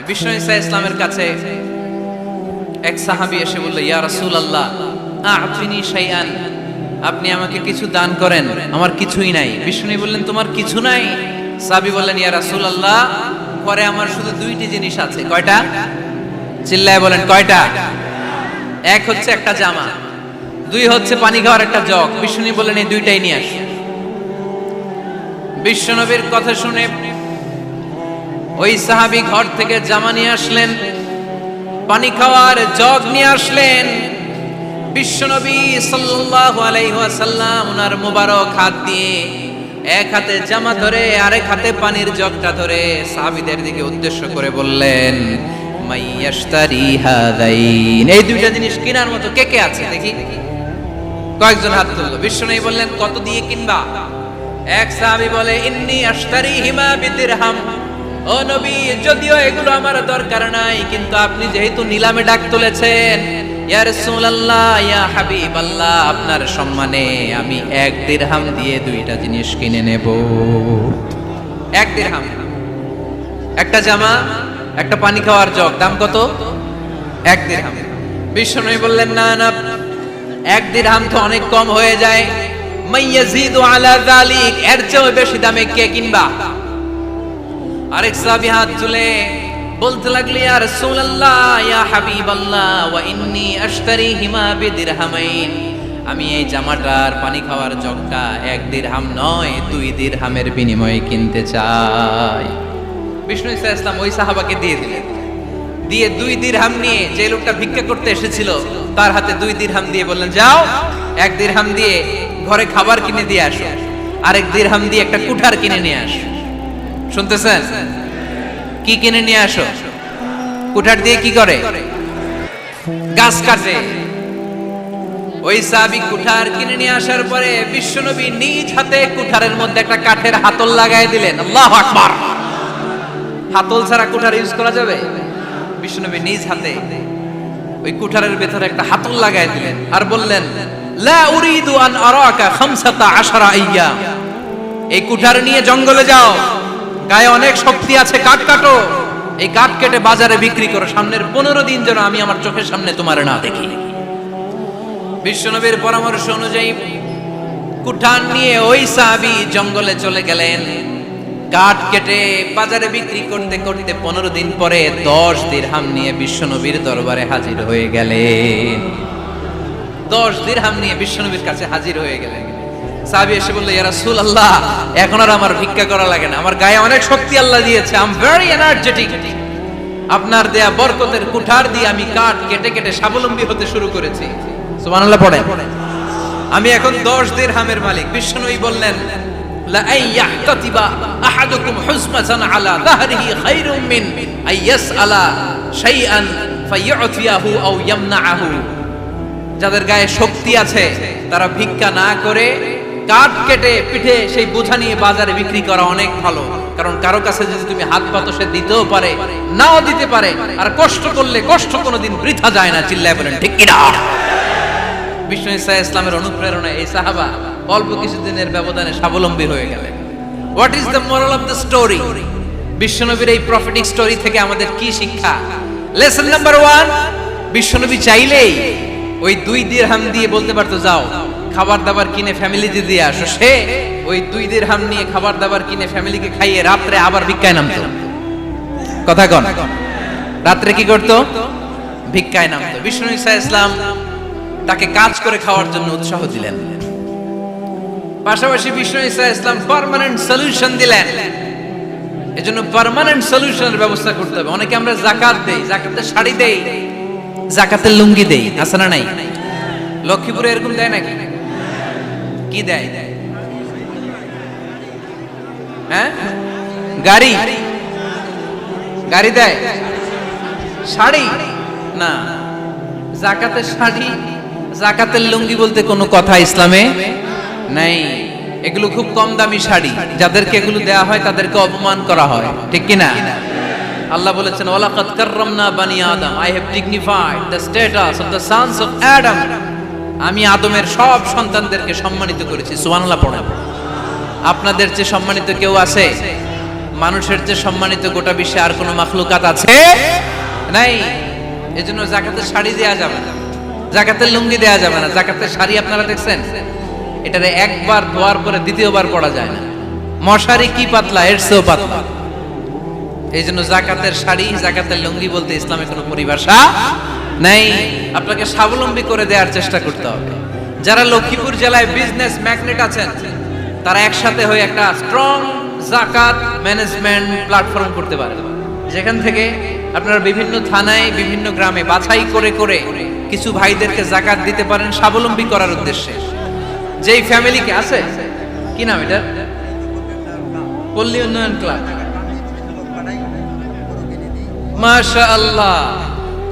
বিষ্ণু ঈসা ইসলামের কাছে এক সাহাবী এসে বলল, ইয়া রাসূলুল্লাহ আ'তিনি শাইআন, আপনি আমাকে কিছু দান করেন, আমার কিছুই নাই। বিষ্ণু বললেন, তোমার কিছু নাই? সাহাবী বললেন, ইয়া রাসূলুল্লাহ পরে আমার শুধু দুইটি জিনিস আছে। কয়টা? চিল্লায় বলেন কয়টা? এক হচ্ছে একটা জামা, দুই হচ্ছে পানি খাওয়ার একটা জগ। বিষ্ণু বললেন, এই দুইটাই নিয়ে আস। বিশ্বনবীর কথা শুনে ওই সাহাবী ঘর থেকে জামা নিয়ে আসলেন, পানি খাওয়ার জগ নিয়ে আসলেন। বিশ্বনবী সাল্লাল্লাহু আলাইহি ওয়াসাল্লাম ওনার মুবারক হাত দিয়ে এক হাতে জামা ধরে আরেক হাতে পানির জগটা ধরে সাহাবীদের দিকে উদ্দেশ্য করে বললেন, মাইয়াশতারি হাদাইন, এই দুইটা জিনিস কেনার মতো কে কে আছে দেখি? কয়েকজন হাত তুললো। বিশ্বনবী বললেন, কত দিয়ে কিনবা? এক সাহাবী বলে, ইন্নী আশতারিহিমা বিদিরহাম, ও নবী যদিও এগুলো আমার দরকার নাই, কিন্তু আপনি যেহেতু নিলামে ডাক তুলেছেন, ইয়া রাসূলুল্লাহ ইয়া হাবিবাল্লাহ, আপনার সম্মানে আমি 1 দিরহাম দিয়ে দুইটা জিনিস কিনে নেব। 1 দিরহাম, একটা জামা, একটা পানি খাওয়ার জগ, দাম কত? 1 দিরহাম। বিশ্বনবী বললেন, না না, 1 দিরহাম তো অনেক কম হয়ে যায়, মাইয়াজিদু আলা যালিক, এর চেয়ে বেশি দামে কে কিনবা? আরেক সাহাবী হাত তুলে বলতে লাগলি, ইয়া রাসূলুল্লাহ ইয়া হাবিবাল্লাহ ওয়া ইন্নী আশতারিহিমা বিদিরহামাইন, আমি এই জামাটার পানি খাওয়ার জগটা 1 দিরহাম নয় 2 দিরহামের বিনিময়ে কিনতে চাই। বিষ্ণু ঈসা ইসলাম ওই সাহাবাকে দিয়ে দিলেন। দিয়ে 2 দিরহাম নিয়ে যে লোকটা ভিক্ষা করতে এসেছিল তার হাতে 2 দিরহাম দিয়ে বললেন, যাও 1 দিরহাম দিয়ে ঘরে খাবার কিনে দিয়ে আসো, আরেক দিরহাম দিয়ে একটা কুঠার কিনে নিয়ে আসো। শুনতেছেন? কি কিনে নিয়ে আসো? কুঠার দিয়ে কি করে? গাছ কাটে। ওই সাহাবী কুঠার কিনে নিয়ে আসার পরে বিশ্বনবী নিজ হাতে কুঠারের মধ্যে একটা কাঠের হাতল লাগাই দিলেন। আল্লাহু আকবার! হাতল ছাড়া কুঠার ইউজ করা যাবে? বিশ্বনবী নিজ হাতে ওই কুঠারের ভেতরে একটা হাতল লাগাই দিলেন আর বললেন, লা উরিদু আন আরাকা 15 আইয়াম, এই কুঠার নিয়ে জঙ্গলে যাও, গায়ে অনেক শক্তি আছে, কাঠ কাটো, এই কাঠ কেটে বাজারে বিক্রি করো, সামনের 15 দিন যেন আমি আমার চোখের সামনে তোমার না দেখি। বিশ্বনবীর পরামর্শ অনুযায়ী কুঠার নিয়ে ওই সাহাবী জঙ্গলে চলে গেলেন। কাঠ কেটে বাজারে বিক্রি করতে করতে 15 দিন পরে 10 দিরহাম নিয়ে বিশ্বনবীর দরবারে হাজির হয়ে গেলেন। 10 দিরহাম নিয়ে বিশ্বনবীর কাছে হাজির হয়ে গেলেন। সাহাবী এসে বলল, ইয়া রাসূলুল্লাহ এখন আর আমার ভিক্ষা করা লাগে না, আমার গায়ে অনেক শক্তি আল্লাহ দিয়েছে, আই এম ভেরি এনার্জেটিক, আপনার দেয়া বরকতের কুঠার দিয়ে আমি কাঠ কেটে কেটে স্বাবলম্বী হতে শুরু করেছি। সুবহানাল্লাহ পড়েন। আমি এখন 10 দিরহামের মালিক। বিশ্বনবী বললেন, লা আইয়াহতাতিবা আহাদুকুম হুজমাতান আলা যাহরিহি খায়রুম মিন আইয়াসআলা শাইআন ফায়ু'তিয়াহু আও ইয়ামনাহু, যাদের গায়ে শক্তি আছে তারা ভিক্ষা না করে কাঠ কেটে পিঠে সেই বোঝা নিয়ে বাজারে বিক্রি করা অনেক ভালো, কারণ কারো কাছে যদি তুমি হাত পাতো সে দিতেও পারে নাও দিতে পারে, আর কষ্ট করলে কষ্ট কোনোদিন বৃথা যায় না। চিল্লায় বলেন ঠিক কিনা? বিষ্ণু ঈসা ইসলামের অনুপ্রেরণায় এই সাহাবা অল্প কিছুদিনের ব্যবধানে স্বাবলম্বী হয়ে গেলেন। What is the moral of the story? বিশ্বনবীর এই প্রফেটিক স্টোরি থেকে আমাদের কি শিক্ষা? লেসন নাম্বার 1, বিশ্বনবী চাইলেই ওই 2 দিরহাম দিয়ে বলতে পারতো, যাও খাবার দাবার কিনে ফ্যামিলিতে দিয়ে আসো। সে ওই 2 দিরহাম নিয়ে খাবার দাবার কিনে ফ্যামিলিকে খাইয়ে রাত্রে আবার ভিক্ষায় নামতো। কথা কন, রাত্রে কি করতো? ভিক্ষায় নামতো। বিষ্ণু ঈসা ইসলাম তাকে কাজ করে খাওয়ার জন্য উৎসাহ দিলেন। পাশাপাশি বিষ্ণু ঈসা ইসলাম পার্মানেন্ট সলিউশন দিলেন। এজন্য পার্মানেন্ট সলিউশনের ব্যবস্থা করতে হবে। অনেকে আমরা যাকাত দেই, যাকাতের শাড়ি দেই, যাকাতের লুঙ্গি দেই, আছে না নাই? লক্ষ্মীপুরে এরকম দেয় নাকি? কি দেয়? হ্যাঁ, গাড়ি, গাড়ি দেয়, শাড়ি না। যাকাতের শাড়ি, যাকাতের লুঙ্গি বলতে কোনো কথা ইসলামে নাই। এগুলো খুব কম দামি শাড়ি, যাদেরকে এগুলো দেয়া হয় তাদেরকে অপমান করা হয়, ঠিক কিনা? আল্লাহ বলেছেন, ওয়ালাকাদ কাররামনা বানি আদম, I have dignified the status of the sons of Adam, আমি আদমের সব সন্তানদেরকে সম্মানিত করেছি। সুবহানাল্লাহ পড়েন। আপনাদের চেয়ে সম্মানিত কেউ আছে? মানুষের যে সম্মানিত গোটা বিশ্বে আর কোনো মাখলুকাত আছে নাই। এজন্য যাকাতের শাড়ি দেয়া যাবে না, যাকাতের লুঙ্গি দেয়া যাবে না। যাকাতের শাড়ি আপনারা দেখছেন, এটারে একবার ধোয়ার পরে দ্বিতীয়বার পরা যায় না। মশারি কি পাতলা, এর চেয়েও পাতলা। এই জন্য যাকাতের শাড়ি, যাকাতের লুঙ্গি বলতে ইসলামে কোনো পরিভাষা নাই। আপনাকে স্বাবলম্বী করে দেওয়ার চেষ্টা করতে হবে। যারা লক্ষ্মীপুর জেলায় বিজনেস ম্যাগনেট আছেন, তারা একসাথে হয়ে একটা স্ট্রং যাকাত ম্যানেজমেন্ট প্ল্যাটফর্ম করতে পারেন, যেখান থেকে আপনারা বিভিন্ন থানায়, বিভিন্ন গ্রামে বাছাই করে করে কিছু ভাইদেরকে যাকাত দিতে পারেন স্বাবলম্বী করার উদ্দেশ্যে। যেই ফ্যামিলিকে আছে, কি নাম এটা, পল্লী উন্নয়ন ক্লাব, মাশাআল্লাহ,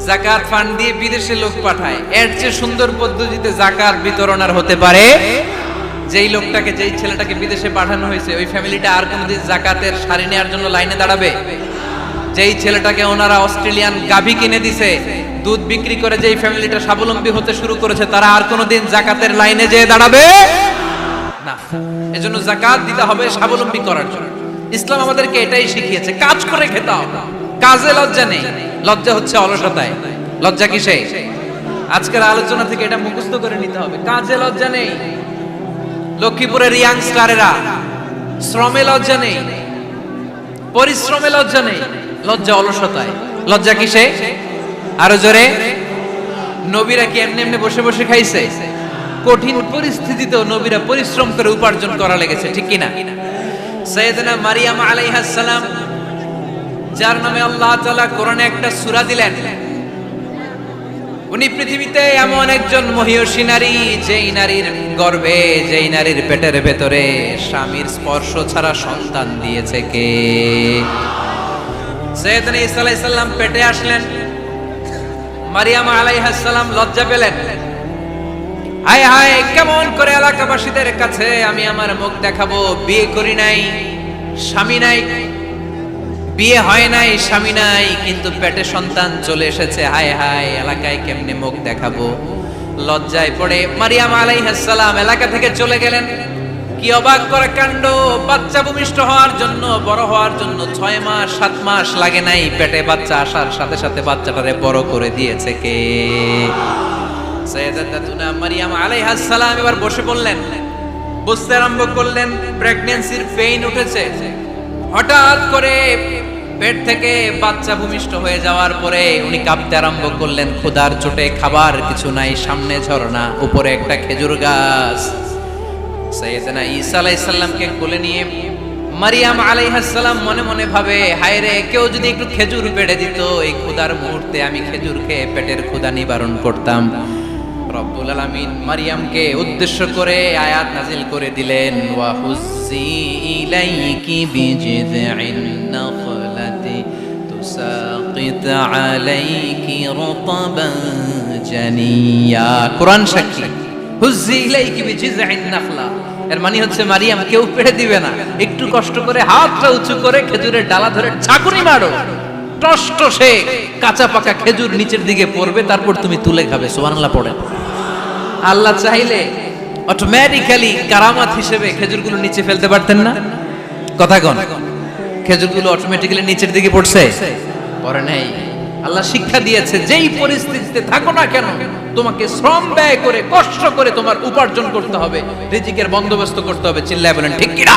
যাকাত ফান্ড দিয়ে বিদেশে লোক পাঠায়। এর চেয়ে সুন্দর পদ্ধতিতে যাকাত বিতরণ আর হতে পারে? যেই লোকটাকে, যেই ছেলেটাকে বিদেশে পাঠানো হয়েছে, ওই ফ্যামিলিটা আর কোনোদিন যাকাতের শাড়ি নেওয়ার জন্য লাইনে দাঁড়াবে? যেই ছেলেটাকে ওনারা অস্ট্রেলিয়ান গাভী কিনে দিছে, দুধ বিক্রি করে যেই ফ্যামিলিটা স্বাবলম্বী হতে শুরু করেছে, তারা আর কোনোদিন যাকাতের লাইনে যেয়ে দাঁড়াবে না। এজন্য যাকাত দিতে হবে স্বাবলম্বী করার জন্য। ইসলাম আমাদেরকে এটাই শিখিয়েছে, কাজ করে খেতে হবে। কাজে লজ্জা নেই, লজ্জা হচ্ছে অলসতায়। লজ্জা কিসে? আজকের আলোচনা থেকে এটা মুখস্থ করে নিতে হবে, কাজে লজ্জা নেই। লক্ষ্মীপুরের ইয়াংস্টারেরা শ্রমে লজ্জা নেই, পরিশ্রমে লজ্জা নেই, লজ্জা অলসতায়। লজ্জা কিসে? আরো জোরে। নবীরা কি এমনি এমনি বসে বসে খাইছে? কঠিন পরিস্থিতিতেও নবীরা পরিশ্রম করে উপার্জন করা লেগেছে, ঠিক কিনা? সাইয়েদনা মারিয়াম আলাইহিস সালাম, যার নামে আল্লাহ তাআলা কোরআনে একটা সূরা দিলেন, উনি পৃথিবীতে এমন একজন মহিয়সী নারী, যেই নারীর গর্ভে, যেই নারীর পেটের ভেতরে স্বামীর স্পর্শ ছাড়া সন্তান দিয়েছে কে? সাইয়েদনা ঈসা আলাইহিস সালাম পেটে আসলেন। মারিয়াম আলাইহিস সালাম লজ্জা পেলেন। হায় হায়, কেমন করে এলাকাবাসীদের কাছে আমি আমার মুখ দেখাবো? বিয়ে করি নাই, স্বামী নাই, বিয়ে হয় নাই, স্বামী নাই, কিন্তু পেটে সন্তান চলে এসেছে। হায় হায়, এলাকায় কেমনে মুখ দেখাবো? লজ্জায় পড়ে মারিয়াম আলাইহিস সালাম এলাকা থেকে চলে গেলেন। কি অবাক করা কাণ্ড! বাচ্চা ভূমিষ্ঠ হওয়ার জন্য, বড় হওয়ার জন্য 6 মাস 7 মাস লাগে নাই, পেটে বাচ্চা আসার সাথে সাথে বাচ্চাটারে বড় করে দিয়েছে কে? সাইয়েদাতুনা মারিয়াম আলাইহিস সালাম এবার বসে পড়লেন, বুঝতে আরম্ভ করলেন প্রেগন্যান্সির পেইন উঠেছে। হঠাৎ করে পেট থেকে বাচ্চা ভূমিষ্ঠ হয়ে যাওয়ার পরে উনি কাঁপতে আরম্ভ করলেন। ক্ষুধার চোটে খাবার কিছু নাই, সামনে ঝর্ণা, উপরে একটা খেজুর গাছ। সাইয়েদনা ঈসা আলাইহিস সালামকে কোলে নিয়ে মারিয়াম আলাইহিস সালাম মনে মনে ভাবে, হায় রে, কেউ যদি একটু খেজুর পেড়ে দিত, এই ক্ষুধার মুহূর্তে আমি খেজুর খেয়ে পেটের ক্ষুধা নিবারণ করতাম। রব্বুল আলামিন মারিয়ামকে উদ্দেশ্য করে আয়াত নাজিল করে দিলেন, ওয়া হুজ্জি ইলাইকি বিজিযিন নাখলাতি তুসাকিত আলাইকি রতবান জানিয়া। কোরআন সাক্ষী, হুজ্জি ইলাইকি বিজিযিন নাখলা, এর মানে হচ্ছে মারিয়াম, কেউ পেড়ে দিবে না, একটু কষ্ট করে হাতটা উঁচু করে খেজুরের ডালা ধরে ঝাঁকুনি মারো, টসটসে কাঁচা পাকা খেজুর নিচের দিকে পড়বে, তারপর তুমি তুলে খাবে। সুবহানাল্লাহ পড়ে। আল্লাহ চাইলে অটোমেটিক্যালি কারামাত হিসেবে খেজুরগুলো নিচে ফেলতে পারতেন না? কথা কোন? খেজুরগুলো অটোমেটিক্যালি নিচের দিকে পড়ছে? পড়ে নাই। আল্লাহ শিক্ষা দিয়েছে, যেই পরিস্থিতিতে থাকো না কেন, তোমাকে শ্রম ব্যয় করে, কষ্ট করে তোমার উপার্জন করতে হবে, রিজিকের বন্দোবস্ত করতে হবে। চিল্লায় বলেন ঠিক কিনা?